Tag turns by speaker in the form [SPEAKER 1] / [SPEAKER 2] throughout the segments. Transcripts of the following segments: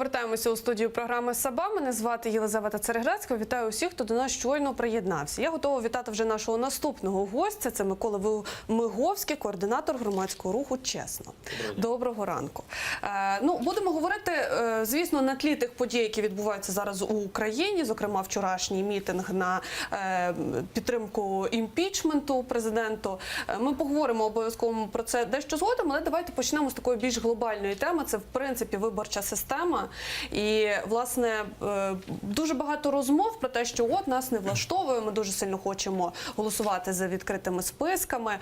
[SPEAKER 1] повертаємося у студію програми «Саба». Мене звати Єлизавета Цереграцька. Вітаю усіх, хто до нас щойно приєднався. Я готова вітати вже нашого наступного гостя. Це Микола Миговський, координатор громадського руху «Чесно». Доброго ранку. Будемо говорити, звісно, на тлі тих подій, які відбуваються зараз у Україні, зокрема вчорашній мітинг на підтримку імпічменту президенту. Ми поговоримо обов'язково про це дещо згодом, але давайте почнемо з такої більш глобальної теми. Це, в принципі, виборча система. І, власне, дуже багато розмов про те, що от нас не влаштовує, ми дуже сильно хочемо голосувати за відкритими списками.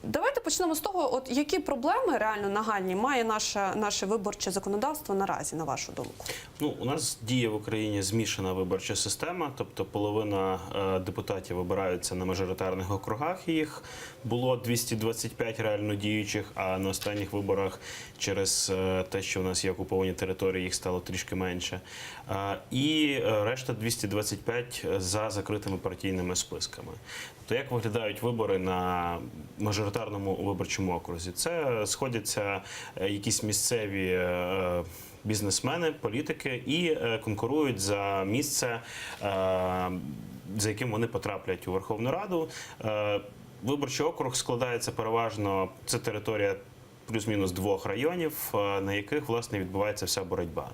[SPEAKER 1] Давайте почнемо з того, от які проблеми реально нагальні має наше виборче законодавство наразі, на вашу думку?
[SPEAKER 2] У нас діє в Україні змішана виборча система, тобто половина депутатів обираються на мажоритарних округах, їх було 225 реально діючих, а на останніх виборах через те, що в нас є окуповані території, їх стало трішки менше. І решта 225 за закритими партійними списками. Тобто як виглядають вибори на мажоритарному виборчому окрузі? Це сходяться якісь місцеві бізнесмени, політики і конкурують за місце, за яким вони потраплять у Верховну Раду. Виборчий округ складається переважно, це територія плюс-мінус 2 районів, на яких, власне, відбувається вся боротьба.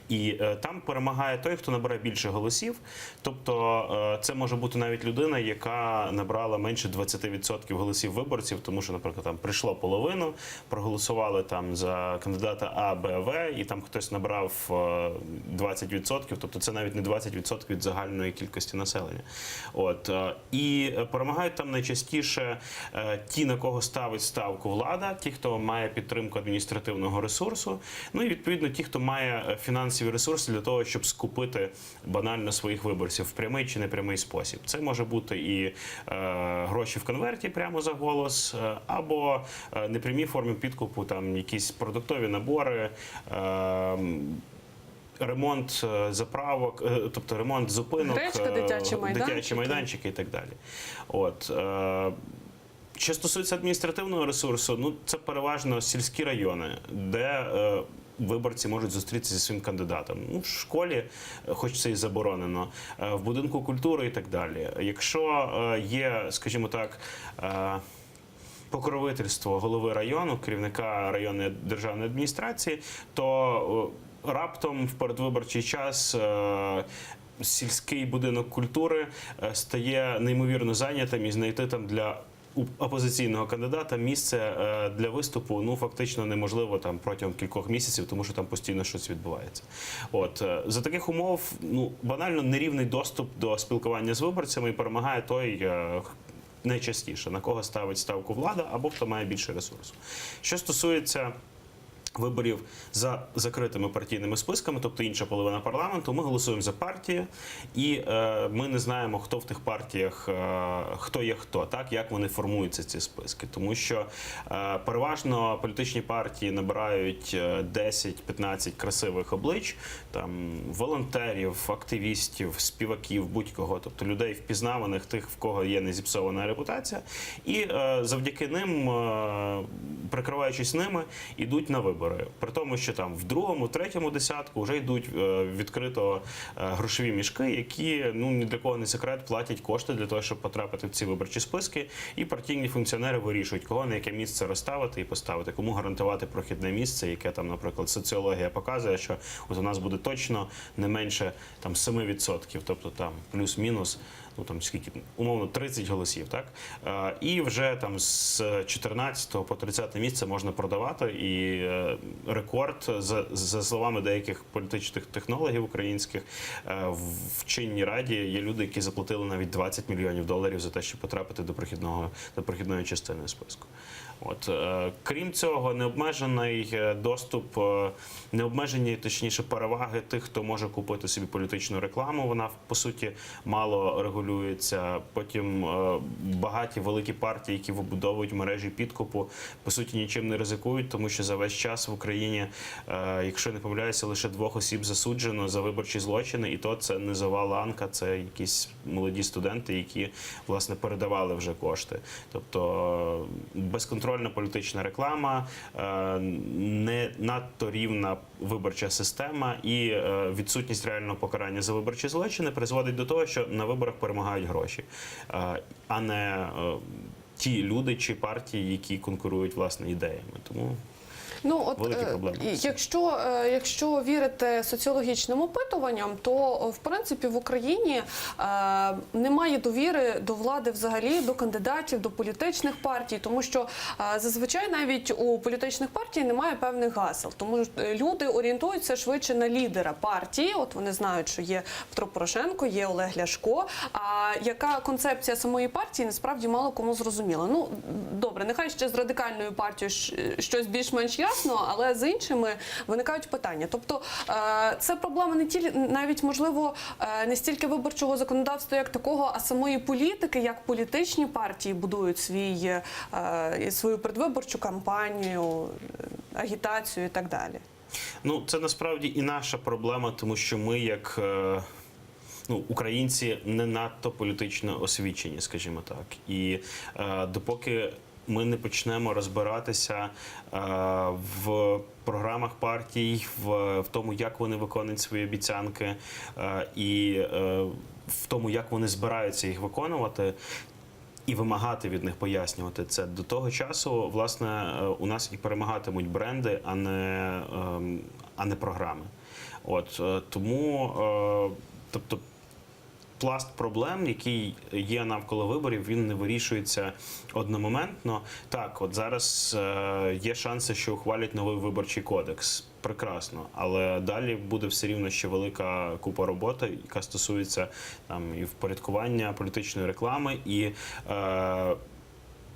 [SPEAKER 2] І там перемагає той, хто набере більше голосів. Тобто це може бути навіть людина, яка набрала менше 20% голосів виборців, тому що, наприклад, там прийшло половину, проголосували там за кандидата А, Б, В, і там хтось набрав 20%, тобто це навіть не 20% від загальної кількості населення. І перемагають там найчастіше ті, на кого ставить ставку влада, ті, хто має підтримку адміністративного ресурсу, і відповідно ті, хто має фінансові ресурси для того, щоб скупити банально своїх виборців в прямий чи непрямий спосіб. Це може бути і гроші в конверті прямо за голос, або непрямі форми підкупу, там якісь продуктові набори, ремонт заправок, тобто ремонт зупинок,
[SPEAKER 1] гречка,
[SPEAKER 2] дитячі майданчики і так далі. Що стосується адміністративного ресурсу, це переважно сільські райони, де виборці можуть зустрітися зі своїм кандидатом. В школі, хоч це і заборонено, в будинку культури і так далі. Якщо є, скажімо так, покровительство голови району, керівника районної державної адміністрації, то раптом в передвиборчий час сільський будинок культури стає неймовірно зайнятим і знайти там для опозиційного кандидата місце для виступу фактично неможливо там протягом кількох місяців, тому що там постійно щось відбувається. За таких умов банально нерівний доступ до спілкування з виборцями, і перемагає той найчастіше, на кого ставить ставку влада або хто має більше ресурсу. Що стосується виборів за закритими партійними списками, тобто інша половина парламенту, ми голосуємо за партії, і ми не знаємо, хто в тих партіях, хто є хто, як вони формуються, ці списки. Тому що переважно політичні партії набирають 10-15 красивих облич, там, волонтерів, активістів, співаків, будь-кого, тобто людей впізнаваних, тих, в кого є незіпсована репутація, і завдяки ним, прикриваючись ними, йдуть на вибори. При тому, що там в другому, третьому десятку вже йдуть відкрито грошові мішки, які, ні для кого не секрет, платять кошти для того, щоб потрапити в ці виборчі списки, і партійні функціонери вирішують, кого на яке місце розставити і поставити, кому гарантувати прохідне місце, яке там, наприклад, соціологія показує, що у нас буде точно не менше там 7%, тобто там плюс-мінус, скільки, умовно, 30 голосів, так? І вже там з 14 по 30 місце можна продавати, і рекорд, за словами деяких політичних технологів українських, в чинній раді є люди, які заплатили навіть $20 мільйонів за те, щоб потрапити до прохідної частини списку. Крім цього, необмежений доступ, необмежені, точніше, переваги тих, хто може купити собі політичну рекламу, вона, по суті, мало регулюється. Потім багаті великі партії, які вибудовують мережі підкупу, по суті, нічим не ризикують, тому що за весь час в Україні, якщо не помиляюся, лише 2 осіб засуджено за виборчі злочини, і то це низова ланка, це якісь молоді студенти, які, власне, передавали вже кошти. Тобто безконтрольний підконтрольна політична реклама, не надто рівна виборча система і відсутність реального покарання за виборчі злочини призводить до того, що на виборах перемагають гроші, а не ті люди чи партії, які конкурують власне ідеями. Тому великі проблеми.
[SPEAKER 1] Якщо вірити соціологічним опитуванням, то в принципі в Україні немає довіри до влади взагалі, до кандидатів, до політичних партій, тому що зазвичай навіть у політичних партій немає певних гасел, тому люди орієнтуються швидше на лідера партії. От вони знають, що є Петро Порошенко, є Олег Ляшко. А яка концепція самої партії, насправді мало кому зрозуміла. Ну добре, нехай ще з радикальною партією щось більш-менш ясно, але з іншими виникають питання. Тобто це проблема не тільки, навіть, можливо, не стільки виборчого законодавства як такого, а самої політики, як політичні партії будують свою передвиборчу кампанію, агітацію і так далі.
[SPEAKER 2] Ну, це насправді і наша проблема, тому що ми, як українці, не надто політично освічені, скажімо так. І допоки ми не почнемо розбиратися в програмах партій, в тому, як вони виконують свої обіцянки, і в тому, як вони збираються їх виконувати, і вимагати від них пояснювати це, до того часу, власне, у нас і перемагатимуть бренди, а не програми. Тому, тобто, пласт проблем, який є навколо виборів, він не вирішується одномоментно. Так, от зараз є шанси, що ухвалять новий виборчий кодекс. Прекрасно. Але далі буде все рівно ще велика купа роботи, яка стосується і впорядкування політичної реклами, і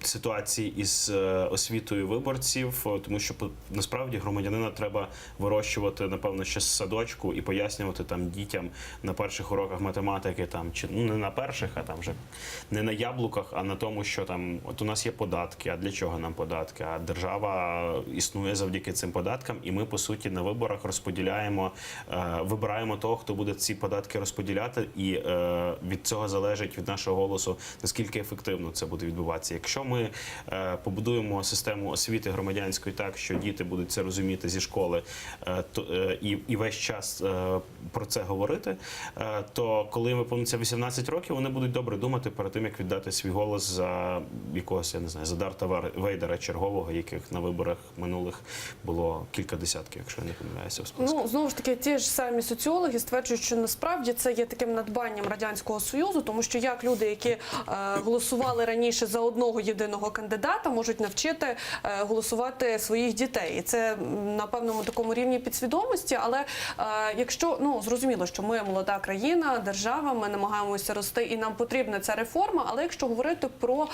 [SPEAKER 2] ситуації із освітою виборців, тому що насправді громадянина треба вирощувати, напевно, ще з садочку і пояснювати дітям на перших уроках математики, чи не на перших, а вже не на яблуках, а на тому, що от у нас є податки, а для чого нам податки? А держава існує завдяки цим податкам, і ми, по суті, на виборах вибираємо того, хто буде ці податки розподіляти, і від цього залежить, від нашого голосу, наскільки ефективно це буде відбуватися. Якщо ми побудуємо систему освіти громадянської так, що діти будуть це розуміти зі школи і весь час про це говорити, то коли їм виповниться 18 років, вони будуть добре думати перед тим, як віддати свій голос за якогось, я не знаю, за Дарта Вейдера чергового, яких на виборах минулих було кілька десятків, якщо я не помиляюся в списку.
[SPEAKER 1] Знову ж таки, ті ж самі соціологи стверджують, що насправді це є таким надбанням Радянського Союзу, тому що як люди, які голосували раніше за одного єдиного кандидата, можуть навчити голосувати своїх дітей. І це на певному такому рівні підсвідомості, але якщо, зрозуміло, що ми молода країна, держава, ми намагаємося рости і нам потрібна ця реформа, але якщо говорити про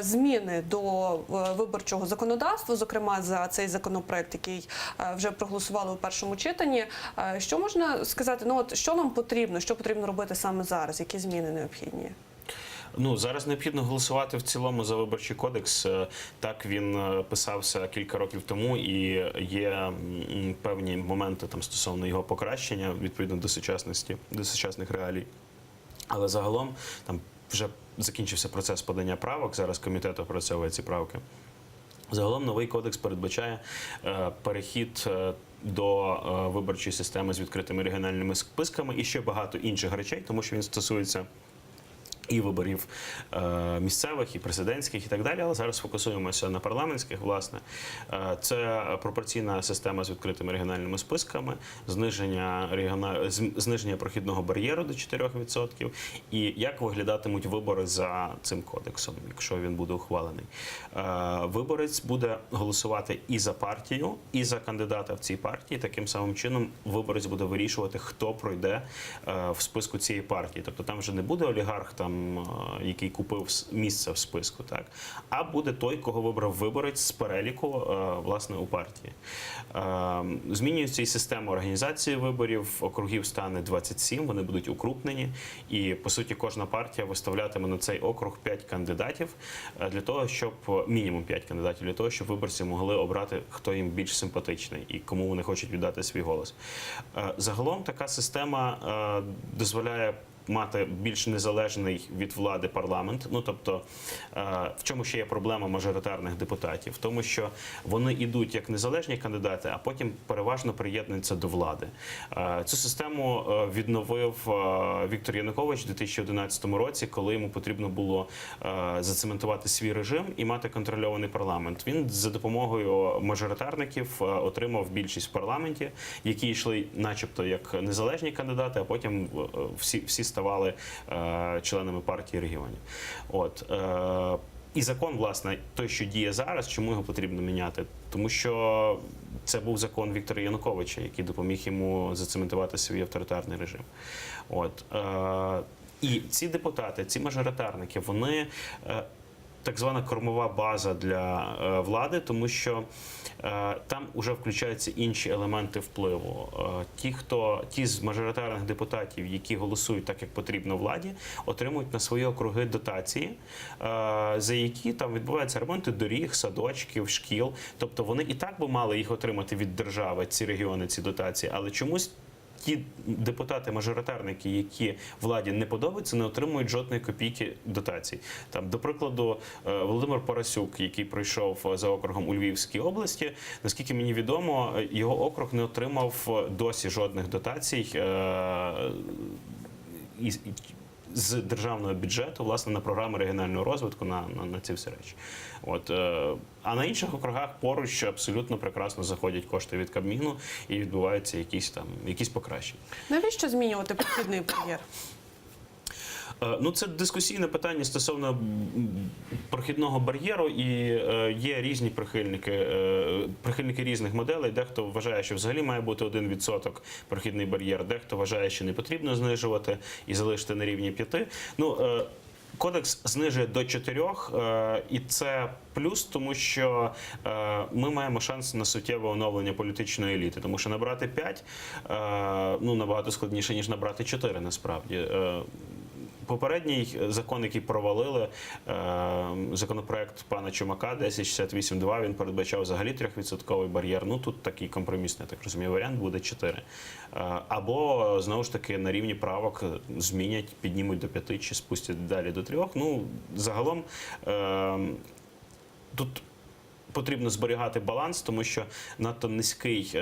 [SPEAKER 1] зміни до виборчого законодавства, зокрема за цей законопроект, який вже проголосували у першому читанні, що можна сказати, що нам потрібно, що потрібно робити саме зараз, які зміни необхідні?
[SPEAKER 2] Зараз необхідно голосувати в цілому за виборчий кодекс. Так він писався кілька років тому, і є певні моменти стосовно його покращення відповідно до сучасних реалій. Але загалом вже закінчився процес подання правок. Зараз комітет опрацьовує ці правки. Загалом новий кодекс передбачає перехід до виборчої системи з відкритими регіональними списками і ще багато інших речей, тому що він стосується і виборів місцевих, і президентських, і так далі. Але зараз фокусуємося на парламентських, власне. Це пропорційна система з відкритими регіональними списками, зниження прохідного бар'єру до 4%, і як виглядатимуть вибори за цим кодексом, якщо він буде ухвалений. Виборець буде голосувати і за партію, і за кандидата в цій партії. Таким самим чином виборець буде вирішувати, хто пройде в списку цієї партії. Тобто там вже не буде олігарх, який купив місце в списку, так, а буде той, кого вибрав виборець з переліку, власне, у партії. Змінюється і система організації виборів, округів стане 27, вони будуть укрупнені, і, по суті, кожна партія виставлятиме на цей округ 5 кандидатів, для того, щоб, мінімум 5 кандидатів, для того, щоб виборці могли обрати, хто їм більш симпатичний і кому вони хочуть віддати свій голос. Загалом така система дозволяє мати більш незалежний від влади парламент. Ну тобто, в чому ще є проблема мажоритарних депутатів? В тому, що вони йдуть як незалежні кандидати, а потім переважно приєднуються до влади. Цю систему відновив Віктор Янукович у 2011 році, коли йому потрібно було зацементувати свій режим і мати контрольований парламент. Він за допомогою мажоритарників отримав більшість в парламенті, які йшли начебто як незалежні кандидати, а потім всі ставали членами партії регіонів. І закон, власне, той, що діє зараз, чому його потрібно міняти? Тому що це був закон Віктора Януковича, який допоміг йому зацементувати свій авторитарний режим. І ці депутати, ці мажоритарники, вони так звана кормова база для влади, тому що там вже включаються інші елементи впливу. Ті з мажоритарних депутатів, які голосують так, як потрібно владі, отримують на свої округи дотації, за які там відбуваються ремонти доріг, садочків, шкіл. Тобто вони і так би мали їх отримати від держави, ці регіони, ці дотації, але чомусь ті депутати-мажоритарники, які владі не подобаються, не отримують жодної копійки дотацій. Там, до прикладу, Володимир Парасюк, який пройшов за округом у Львівській області, наскільки мені відомо, його округ не отримав досі жодних дотацій з державного бюджету, власне, на програми регіонального розвитку, на ці всі речі. А на інших округах поруч абсолютно прекрасно заходять кошти від Кабміну і відбуваються якісь покращення.
[SPEAKER 1] Навіщо змінювати прохідний бар'єр?
[SPEAKER 2] Ну, це дискусійне питання стосовно прохідного бар'єру, і є різні прихильники різних моделей. Дехто вважає, що взагалі має бути 1% прохідний бар'єр, дехто вважає, що не потрібно знижувати і залишити на рівні 5%. Ну, кодекс знижує до 4, і це плюс, тому що ми маємо шанс на суттєве оновлення політичної еліти, тому що набрати 5 набагато складніше, ніж набрати 4, насправді. Попередній закон, який провалили, законопроект пана Чумака 1068-2, він передбачав взагалі 3% бар'єр. Ну, тут такий компромісний, так розумію, варіант буде 4. Або, знову ж таки, на рівні правок змінять, піднімуть до 5 чи спустять далі до 3. Ну, загалом, тут потрібно зберігати баланс, тому що надто низький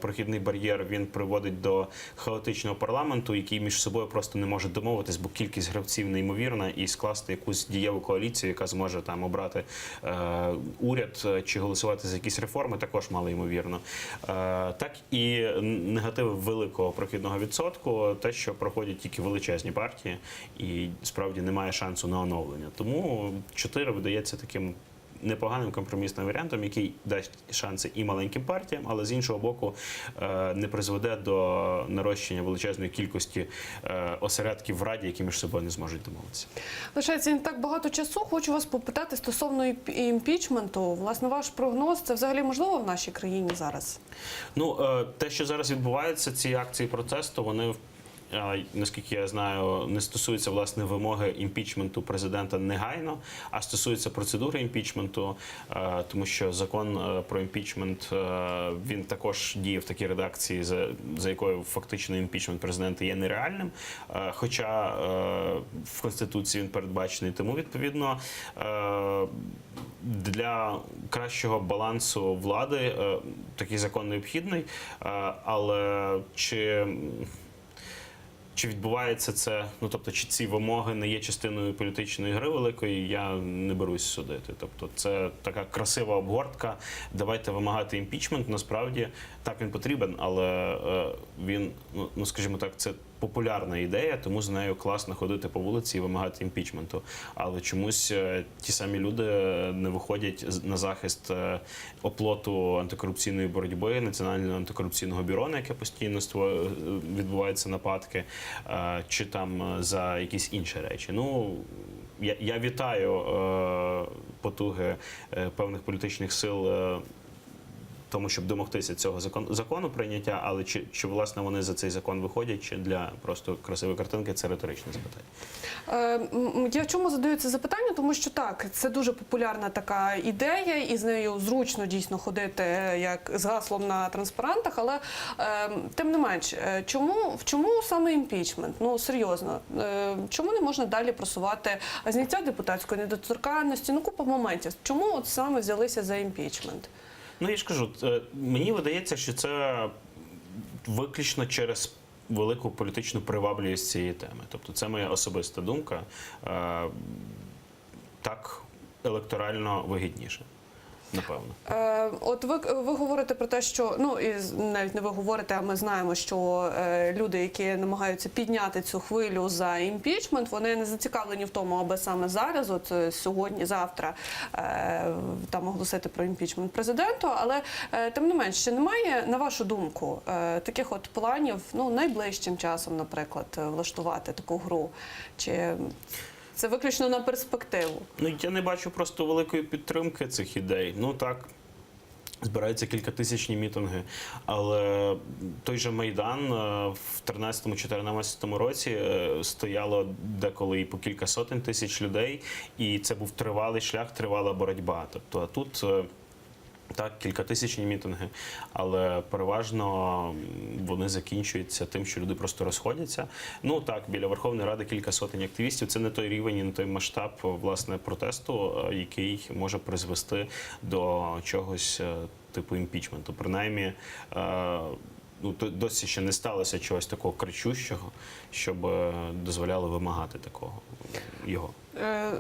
[SPEAKER 2] прохідний бар'єр, він приводить до хаотичного парламенту, який між собою просто не може домовитись, бо кількість гравців неймовірна, і скласти якусь дієву коаліцію, яка зможе там обрати уряд чи голосувати за якісь реформи, також малоймовірно. Так і негативи великого прохідного відсотку, те, що проходять тільки величезні партії, і справді немає шансу на оновлення. Тому 4 видається таким непоганим компромісним варіантом, який дасть шанси і маленьким партіям, але з іншого боку не призведе до нарощення величезної кількості осередків в Раді, які між собою не зможуть домовитися.
[SPEAKER 1] Лишається не так багато часу. Хочу вас попитати стосовно імпічменту. Власне, ваш прогноз, це взагалі можливо в нашій країні зараз?
[SPEAKER 2] Ну, те, що зараз відбувається, ці акції протесту, вони наскільки я знаю, не стосується, власне, вимоги імпічменту президента негайно, а стосується процедури імпічменту, тому що закон про імпічмент, він також діє в такій редакції, за якою фактично імпічмент президента є нереальним, хоча в Конституції він передбачений. Тому, відповідно, для кращого балансу влади такий закон необхідний, але чи відбувається це, ну тобто, чи ці вимоги не є частиною політичної гри великої, я не берусь судити. Тобто, це така красива обгортка. Давайте вимагати імпічмент. Насправді так він потрібен, але він, ну скажімо так, це популярна ідея, тому з нею класно ходити по вулиці і вимагати імпічменту. Але чомусь ті самі люди не виходять на захист оплоту антикорупційної боротьби, Національного антикорупційного бюро, на яке постійно відбуваються нападки, чи там за якісь інші речі. Ну, я вітаю потуги певних політичних сил тому, щоб домогтися цього закону прийняття, але чи власне вони за цей закон виходять, чи для просто красивої картинки, це риторичне запитання.
[SPEAKER 1] Я чому задаю це запитання? Тому що так, це дуже популярна така ідея, і з нею зручно дійсно ходити як з гаслом на транспарантах, але тим не менш, чому саме імпічмент? Ну, серйозно, чому не можна далі просувати зняття депутатської недоторканності? Ну, купа моментів. Чому от саме взялися за імпічмент?
[SPEAKER 2] Ну, я ж кажу, мені видається, що це виключно через велику політичну привабливість цієї теми. Тобто це моя особиста думка. Так електорально вигідніше. Напевно.
[SPEAKER 1] От ви говорите про те, що, ну, і навіть не ви говорите, а ми знаємо, що люди, які намагаються підняти цю хвилю за імпічмент, вони не зацікавлені в тому, аби саме зараз, от сьогодні, завтра, там оголосити про імпічмент президенту, але тим не менш, чи немає, на вашу думку, таких от планів, ну, найближчим часом, наприклад, влаштувати таку гру? Чи це виключно на перспективу? Ну,
[SPEAKER 2] я не бачу просто великої підтримки цих ідей. Ну, так, збираються кількатисячні мітинги, але той же Майдан в 13-14 році стояло деколи і по кілька сотень тисяч людей, і це був тривалий шлях, тривала боротьба. Тобто, а тут так, кількатисячні мітинги, але переважно вони закінчуються тим, що люди просто розходяться. Ну так, біля Верховної Ради кілька сотень активістів. Це не той рівень і не той масштаб, власне, протесту, який може призвести до чогось типу імпічменту. Принаймні, ну, досі ще не сталося чогось такого кричущого, щоб дозволяло вимагати такого його.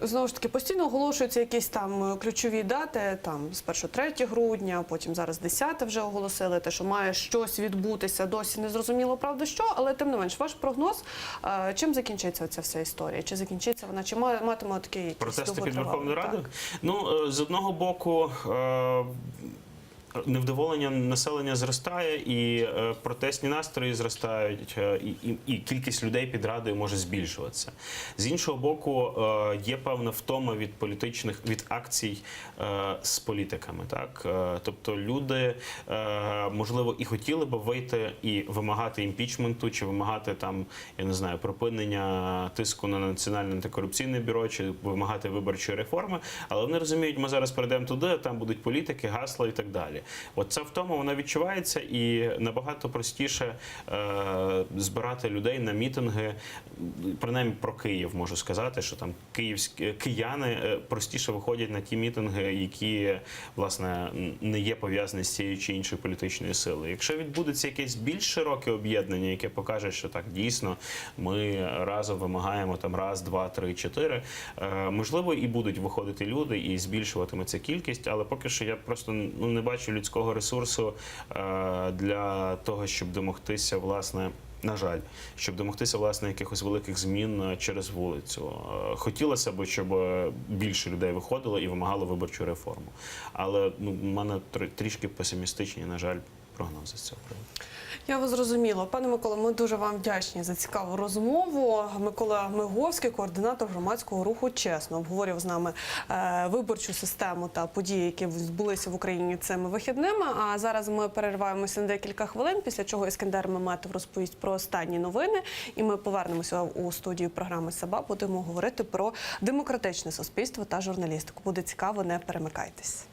[SPEAKER 1] Знову ж таки, постійно оголошуються якісь там ключові дати, там спершу 3 грудня, потім зараз 10 вже оголосили, те, що має щось відбутися, досі не зрозуміло, правда, що, але тим не менш, ваш прогноз, чим закінчиться ця вся історія? Чи закінчиться вона, чи матиме такий
[SPEAKER 2] протести під Верховною Радою? Ну, з одного боку, невдоволення населення зростає, і протестні настрої зростають, і кількість людей під Радою може збільшуватися. З іншого боку, є певна втома від акцій з політиками. Так? Тобто люди, можливо, і хотіли б вийти і вимагати імпічменту, чи вимагати там, я не знаю, припинення тиску на Національне антикорупційне бюро, чи вимагати виборчої реформи, але вони розуміють, ми зараз перейдемо туди, а там будуть політики, гасла і так далі. От ця втома, вона відчувається, і набагато простіше збирати людей на мітинги, принаймні про Київ можу сказати, що там кияни простіше виходять на ті мітинги, які, власне, не є пов'язані з цією чи іншою політичною силою. Якщо відбудеться якесь більш широке об'єднання, яке покаже, що так, дійсно, ми разом вимагаємо там раз, два, три, чотири, можливо, і будуть виходити люди, і збільшуватиметься кількість, але поки що я просто не бачу людського ресурсу для того, щоб домогтися, власне, на жаль, щоб домогтися, власне, якихось великих змін через вулицю. Хотілося б, щоб більше людей виходило і вимагало виборчу реформу. Але в мене трішки песимістичні, на жаль, прогнози з цього приводу.
[SPEAKER 1] Я вас зрозуміла. Пане Миколо, ми дуже вам вдячні за цікаву розмову. Микола Миговський, координатор громадського руху «Чесно», обговорював з нами виборчу систему та події, які відбулися в Україні цими вихідними. А зараз ми перериваємося на декілька хвилин, після чого Іскандер Меметов розповість про останні новини. І ми повернемося у студію програми «Саба». Будемо говорити про демократичне суспільство та журналістику. Буде цікаво, не перемикайтесь.